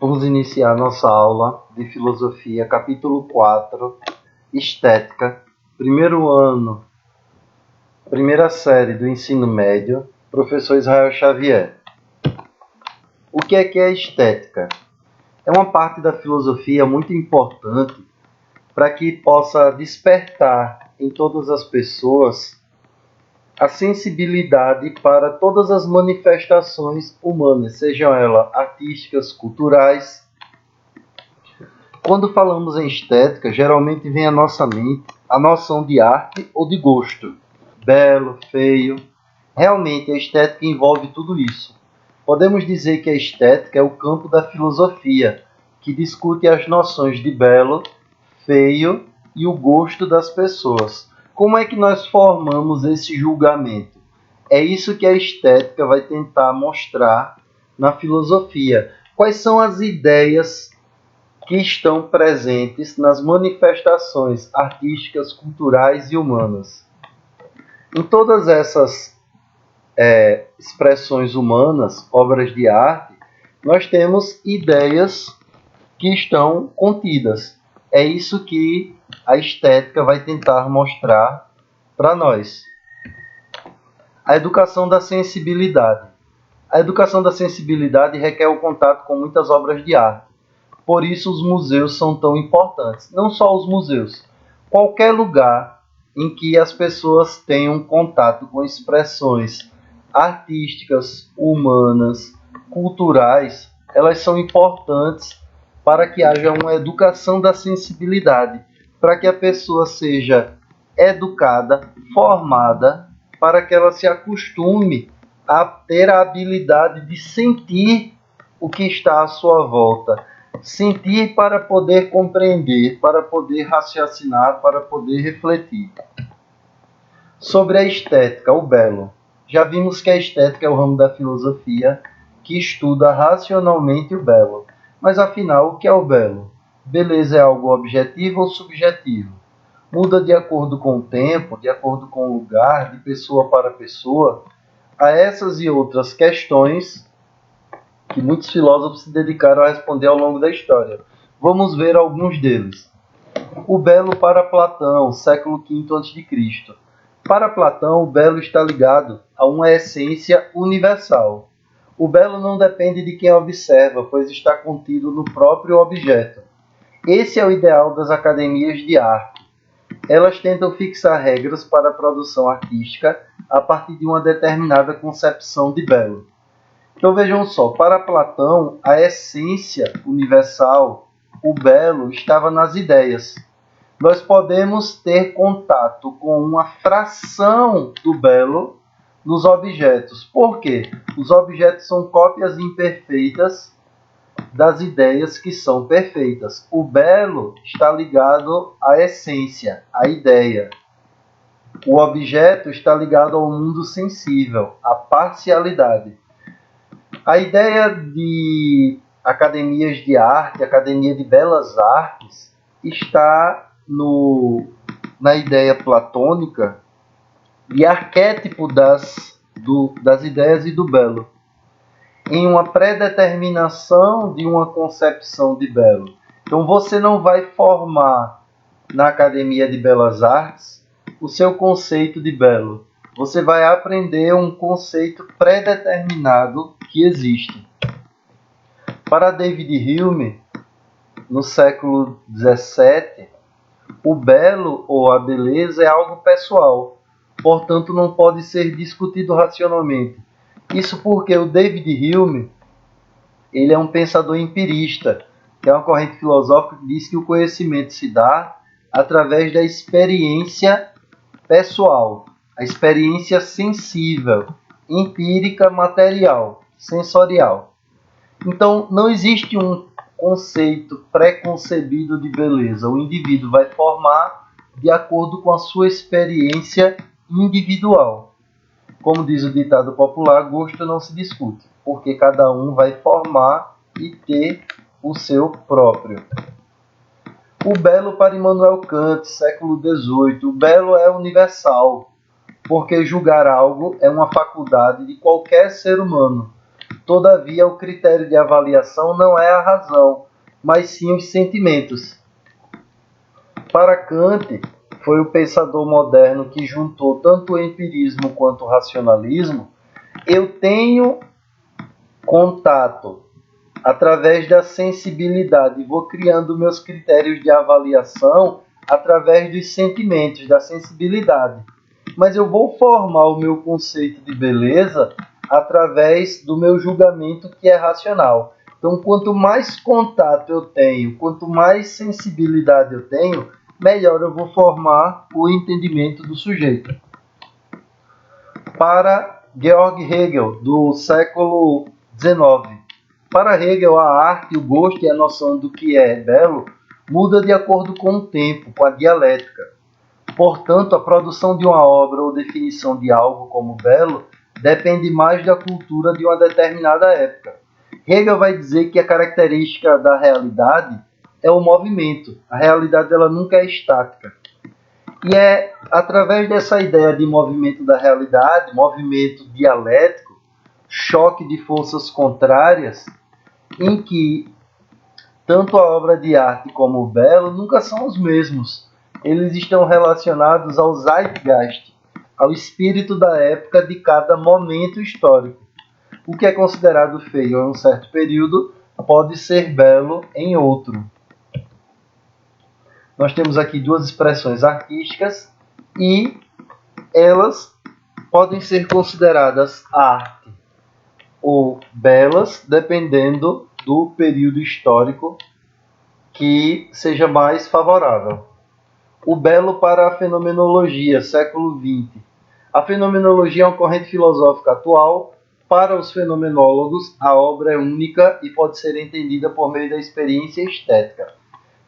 Vamos iniciar nossa aula de filosofia, capítulo 4, estética, primeiro ano, primeira série do ensino médio, professor Israel Xavier. O que é a estética? É uma parte da filosofia muito importante para que possa despertar em todas as pessoas a sensibilidade para todas as manifestações humanas, sejam elas artísticas, culturais. Quando falamos em estética, geralmente vem à nossa mente a noção de arte ou de gosto. Belo, feio. Realmente a estética envolve tudo isso. Podemos dizer que a estética é o campo da filosofia, que discute as noções de belo, feio e o gosto das pessoas. Como é que nós formamos esse julgamento? É isso que a estética vai tentar mostrar na filosofia. Quais são as ideias que estão presentes nas manifestações artísticas, culturais e humanas? Em todas essas expressões humanas, obras de arte, nós temos ideias que estão contidas. É isso que a estética vai tentar mostrar para nós. A educação da sensibilidade. A educação da sensibilidade requer o contato com muitas obras de arte. Por isso os museus são tão importantes. Não só os museus. Qualquer lugar em que as pessoas tenham contato com expressões artísticas, humanas, culturais, elas são importantes para que haja uma educação da sensibilidade, para que a pessoa seja educada, formada, para que ela se acostume a ter a habilidade de sentir o que está à sua volta. Sentir para poder compreender, para poder raciocinar, para poder refletir. Sobre a estética, o belo. Já vimos que a estética é o ramo da filosofia que estuda racionalmente o belo. Mas afinal, o que é o belo? Beleza é algo objetivo ou subjetivo? Muda de acordo com o tempo, de acordo com o lugar, de pessoa para pessoa? A essas e outras questões que muitos filósofos se dedicaram a responder ao longo da história. Vamos ver alguns deles. O belo para Platão, século V a.C. Para Platão, o belo está ligado a uma essência universal. O belo não depende de quem observa, pois está contido no próprio objeto. Esse é o ideal das academias de arte. Elas tentam fixar regras para a produção artística a partir de uma determinada concepção de belo. Então vejam só, para Platão, a essência universal, o belo, estava nas ideias. Nós podemos ter contato com uma fração do belo nos objetos. Por quê? Os objetos são cópias imperfeitas das ideias que são perfeitas. O belo está ligado à essência, à ideia. O objeto está ligado ao mundo sensível, à parcialidade. A ideia de academias de arte, academia de belas artes, está na ideia platônica de arquétipo das ideias e do belo, em uma predeterminação de uma concepção de belo. Então você não vai formar na Academia de Belas Artes o seu conceito de belo. Você vai aprender um conceito predeterminado que existe. Para David Hume, no século XVII, o belo ou a beleza é algo pessoal, portanto não pode ser discutido racionalmente. Isso porque o David Hume, ele é um pensador empirista, que é uma corrente filosófica que diz que o conhecimento se dá através da experiência pessoal, a experiência sensível, empírica, material, sensorial. Então não existe um conceito pré-concebido de beleza. O indivíduo vai formar de acordo com a sua experiência individual. Como diz o ditado popular, gosto não se discute, porque cada um vai formar e ter o seu próprio. O belo para Immanuel Kant, século XVIII. O belo é universal, porque julgar algo é uma faculdade de qualquer ser humano. Todavia, o critério de avaliação não é a razão, mas sim os sentimentos. Para Kant, foi o pensador moderno que juntou tanto o empirismo quanto o racionalismo. Eu tenho contato através da sensibilidade, vou criando meus critérios de avaliação através dos sentimentos, da sensibilidade. Mas eu vou formar o meu conceito de beleza através do meu julgamento, que é racional. Então, quanto mais contato eu tenho, quanto mais sensibilidade eu tenho, melhor eu vou formar o entendimento do sujeito. Para Georg Hegel, do século XIX. Para Hegel, a arte, o gosto e a noção do que é belo muda de acordo com o tempo, com a dialética. Portanto, a produção de uma obra ou definição de algo como belo depende mais da cultura de uma determinada época. Hegel vai dizer que a característica da realidade é o movimento. A realidade ela nunca é estática. E é através dessa ideia de movimento da realidade, movimento dialético, choque de forças contrárias, em que tanto a obra de arte como o belo nunca são os mesmos. Eles estão relacionados ao zeitgeist, ao espírito da época de cada momento histórico. O que é considerado feio em um certo período pode ser belo em outro. Nós temos aqui duas expressões artísticas e elas podem ser consideradas arte ou belas, dependendo do período histórico que seja mais favorável. O belo para a fenomenologia, século XX. A fenomenologia é uma corrente filosófica atual. Para os fenomenólogos, a obra é única e pode ser entendida por meio da experiência estética.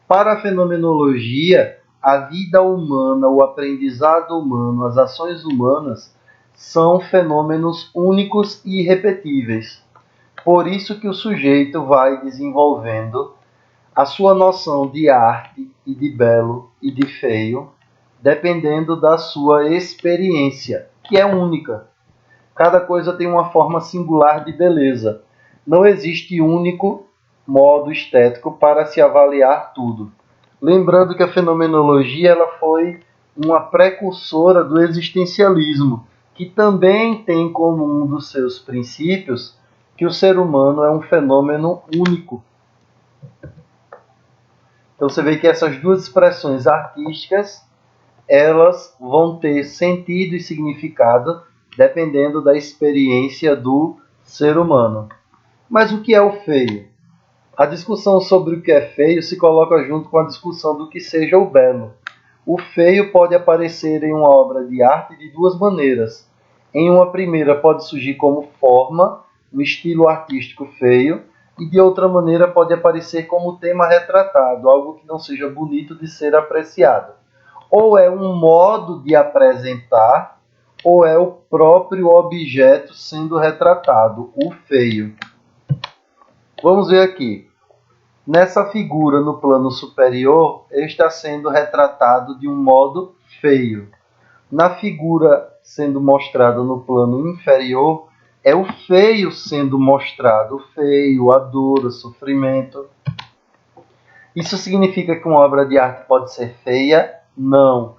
Para a fenomenologia, a vida humana, o aprendizado humano, as ações humanas são fenômenos únicos e irrepetíveis. Por isso que o sujeito vai desenvolvendo a sua noção de arte e de belo e de feio, dependendo da sua experiência, que é única. Cada coisa tem uma forma singular de beleza. Não existe único modo estético para se avaliar tudo. Lembrando que a fenomenologia ela foi uma precursora do existencialismo, que também tem como um dos seus princípios que o ser humano é um fenômeno único. Então você vê que essas duas expressões artísticas, elas vão ter sentido e significado dependendo da experiência do ser humano. Mas o que é o feio? A discussão sobre o que é feio se coloca junto com a discussão do que seja o belo. O feio pode aparecer em uma obra de arte de duas maneiras. Em uma primeira pode surgir como forma, um estilo artístico feio, e de outra maneira pode aparecer como tema retratado, algo que não seja bonito de ser apreciado. Ou é um modo de apresentar, ou é o próprio objeto sendo retratado, o feio. Vamos ver aqui. Nessa figura no plano superior, ele está sendo retratado de um modo feio. Na figura sendo mostrada no plano inferior, é o feio sendo mostrado, o feio, a dor, o sofrimento. Isso significa que uma obra de arte pode ser feia? Não.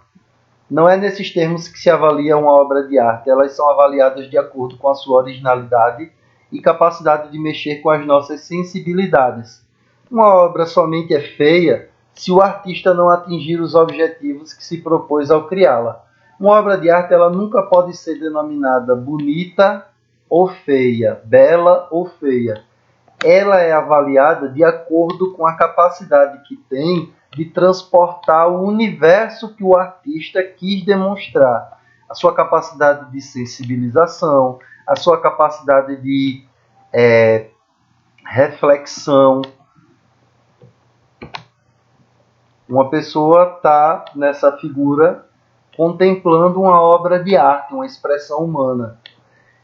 Não é nesses termos que se avalia uma obra de arte. Elas são avaliadas de acordo com a sua originalidade e capacidade de mexer com as nossas sensibilidades. Uma obra somente é feia se o artista não atingir os objetivos que se propôs ao criá-la. Uma obra de arte ela nunca pode ser denominada bonita ou feia, bela ou feia. Ela é avaliada de acordo com a capacidade que tem de transportar o universo que o artista quis demonstrar. A sua capacidade de sensibilização, a sua capacidade de reflexão. Uma pessoa está nessa figura contemplando uma obra de arte, uma expressão humana.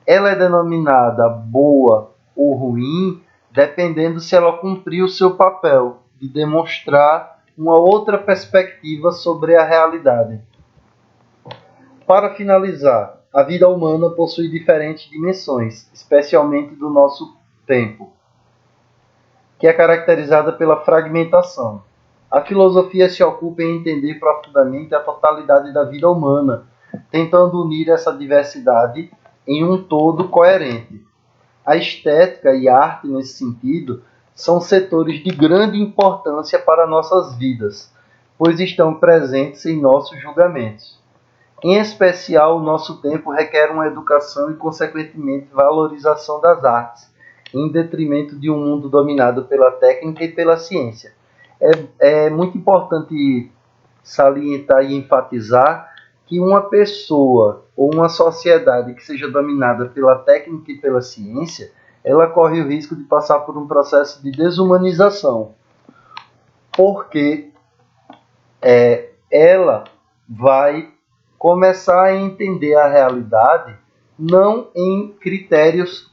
Ela é denominada boa ou ruim, dependendo se ela cumpriu o seu papel de demonstrar uma outra perspectiva sobre a realidade. Para finalizar, a vida humana possui diferentes dimensões, especialmente do nosso tempo, que é caracterizada pela fragmentação. A filosofia se ocupa em entender profundamente a totalidade da vida humana, tentando unir essa diversidade em um todo coerente. A estética e a arte, nesse sentido, são setores de grande importância para nossas vidas, pois estão presentes em nossos julgamentos. Em especial, o nosso tempo requer uma educação e, consequentemente, valorização das artes, em detrimento de um mundo dominado pela técnica e pela ciência. É muito importante salientar e enfatizar que uma pessoa ou uma sociedade que seja dominada pela técnica e pela ciência, ela corre o risco de passar por um processo de desumanização, porque ela vai começar a entender a realidade não em critérios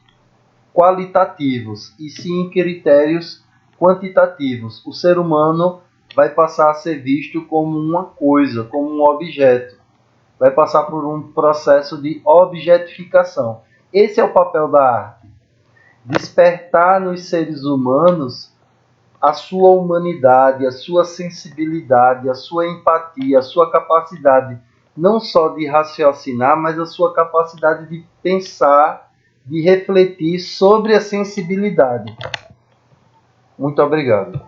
qualitativos, e sim em critérios quantitativos. O ser humano vai passar a ser visto como uma coisa, como um objeto. Vai passar por um processo de objetificação. Esse é o papel da arte. Despertar nos seres humanos a sua humanidade, a sua sensibilidade, a sua empatia, a sua capacidade não só de raciocinar, mas a sua capacidade de pensar, de refletir sobre a sensibilidade. Muito obrigado.